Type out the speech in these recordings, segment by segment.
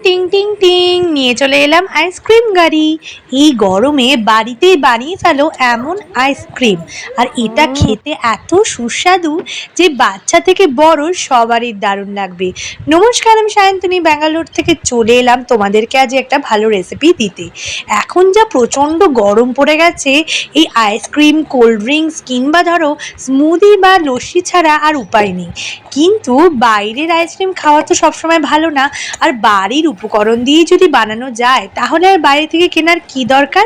টিং টিং টিং নিয়ে চলে এলাম আইসক্রিম গাড়ি। এই গরমে বাড়িতেই বানিয়ে ফেলো এমন আইসক্রিম, আর এটা খেতে এত সুস্বাদু যে বাচ্চা থেকে বড় সবারই দারুণ লাগবে। নমস্কার, আমি সায়ন্তনী ব্যাঙ্গালোর থেকে চলে এলাম তোমাদেরকে আজ একটা ভালো রেসিপি দিতে। এখন যা প্রচণ্ড গরম পড়ে গেছে, এই আইসক্রিম, কোল্ড ড্রিঙ্কস কিংবা ধরো স্মুদি বা লস্যি ছাড়া আর উপায় নেই। কিন্তু বাইরের আইসক্রিম খাওয়া তো সবসময় ভালো না, আর বাড়ির উপকরণ দিয়ে যদি বানানো যায় তাহলে আর বাইরে থেকে কেনার কি দরকার।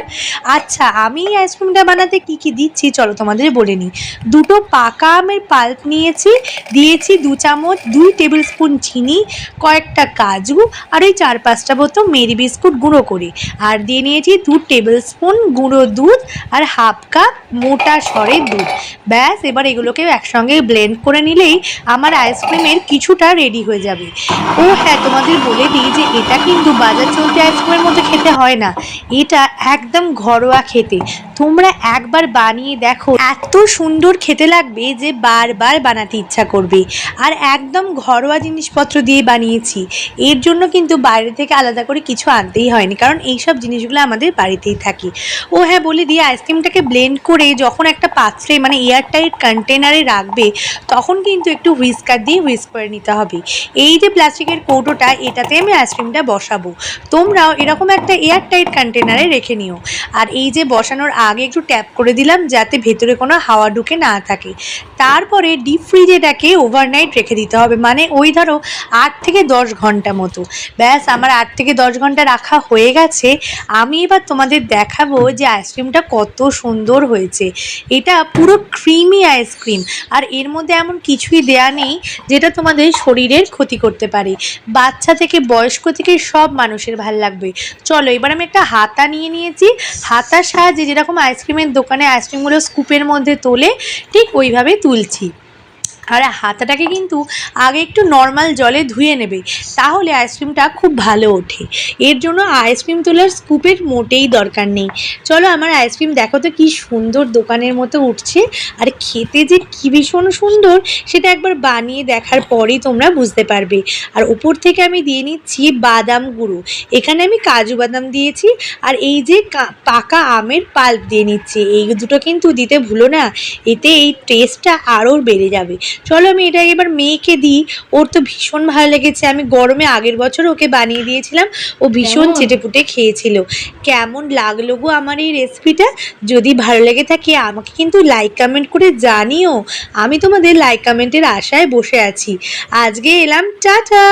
আচ্ছা, আমি এই আইসক্রিমটা বানাতে কি কি দিচ্ছি চলো তোমাদের বলে নিই। দুটো পাকা আমের পাল্প নিয়েছি, দিয়েছি 2 চামচ 2 টেবিল স্পুন চিনি, কয়েকটা কাজু, আর ওই 4-5টা মতো মেরি বিস্কুট গুঁড়ো করে, আর দিয়ে নিয়েছি 2 টেবিল স্পুন গুঁড়ো দুধ আর হাফ কাপ মোটা সরের দুধ। ব্যাস, এবার এগুলোকে একসঙ্গে ব্লেন্ড করে নিলেই আমার আইসক্রিমের কিছুটা রেডি হয়ে যাবে। ও হ্যাঁ, তোমাদের বলে দিই যে এটা কিন্তু বাজার চলতি আইসক্রিমের মতো খেতে হয় না, এটা একদম ঘরোয়া খেতে। তোমরা একবার বানিয়ে দেখো, এত সুন্দর খেতে লাগবে যে বারবার বানাতে ইচ্ছা করবে। আর একদম ঘরোয়া জিনিসপত্র দিয়ে বানিয়েছি, এর জন্য কিন্তু বাইরে থেকে আলাদা করে কিছু আনতেই হয়নি, কারণ এইসব জিনিসগুলো আমাদের বাড়িতেই থাকে। ও হ্যাঁ, বলে দিয়ে আইসক্রিমটাকে ব্লেন্ড করে যখন একটা পাত্রে মানে এয়ারটাইট কন্টেনারে রাখবে, তখন কিন্তু একটু হুইস্কার দিয়ে হুইস্ক করে নিতে হবে। এই যে প্লাস্টিকের কৌটোটা, এটাতে আমি আইসক্রিমটা বসাবো, তোমরাও এরকম একটা এয়ারটাইট কন্টেনারে রেখে নিও। আর এই যে বসানোর আগে একটু ট্যাপ করে দিলাম যাতে ভেতরে কোনো হাওয়া ঢুকে না থাকে। তারপরে ডিপ ফ্রিজে এটাকে ওভারনাইট রেখে দিতে হবে, মানে ওই ধরো 8 থেকে 10 ঘন্টা মতো। ব্যাস, আমার 8 থেকে 10 ঘন্টা রাখা হয়ে গেছে। আমি এবার তোমাদের দেখাবো যে আইসক্রিমটা কত সুন্দর হয়েছে। এটা পুরো ক্রিমি আইসক্রিম, আর এর মধ্যে এমন কিছুই দেয়া নেই যেটা তোমাদের শরীরের ক্ষতি করতে পারে। বাচ্চা থেকে বয়স্ক থেকে সব মানুষের ভাল লাগবে। চলো, এবার আমি একটা হাতা নিয়ে নিয়েছি, হাতার সাহায্যে যেরকম আইসক্রিমের দোকানে আইসক্রিমগুলো স্কুপের মধ্যে তোলে ঠিক ওইভাবে তুলছি। আর হাতাটাকে কিন্তু আগে একটু নর্মাল জলে ধুয়ে নেবে, তাহলে আইসক্রিমটা খুব ভালো ওঠে। এর জন্য আইসক্রিম তোলার স্কুপের মোটেই দরকার নেই। চলো, আমার আইসক্রিম দেখো তো কি সুন্দর দোকানের মতো উঠছে, আর খেতে যে কি ভীষণ সুন্দর সেটা একবার বানিয়ে দেখার পরেই তোমরা বুঝতে পারবে। আর উপর থেকে আমি দিয়ে নিচ্ছি বাদাম গুঁড়ো, এখানে আমি কাজু বাদাম দিয়েছি, আর এই যে পাকা আমের পাল্প দিয়ে নিচ্ছি। এই দুটো কিন্তু দিতে ভুলো না, এতে এই টেস্টটা আরও বেড়ে যাবে। চলো, আমি এটা এবার মেয়েকে দিই, ওর তো ভীষণ ভালো লেগেছে। আমি গরমে আগের বছর ওকে বানিয়ে দিয়েছিলাম, ও ভীষণ চেটেপুটে খেয়েছিল। কেমন লাগলো গো আমার এই রেসিপিটা? যদি ভালো লেগে থাকে আমাকে কিন্তু লাইক কমেন্ট করে জানিও, আমি তোমাদের লাইক কমেন্টের আশায় বসে আছি। আজকে এলাম, টাটা।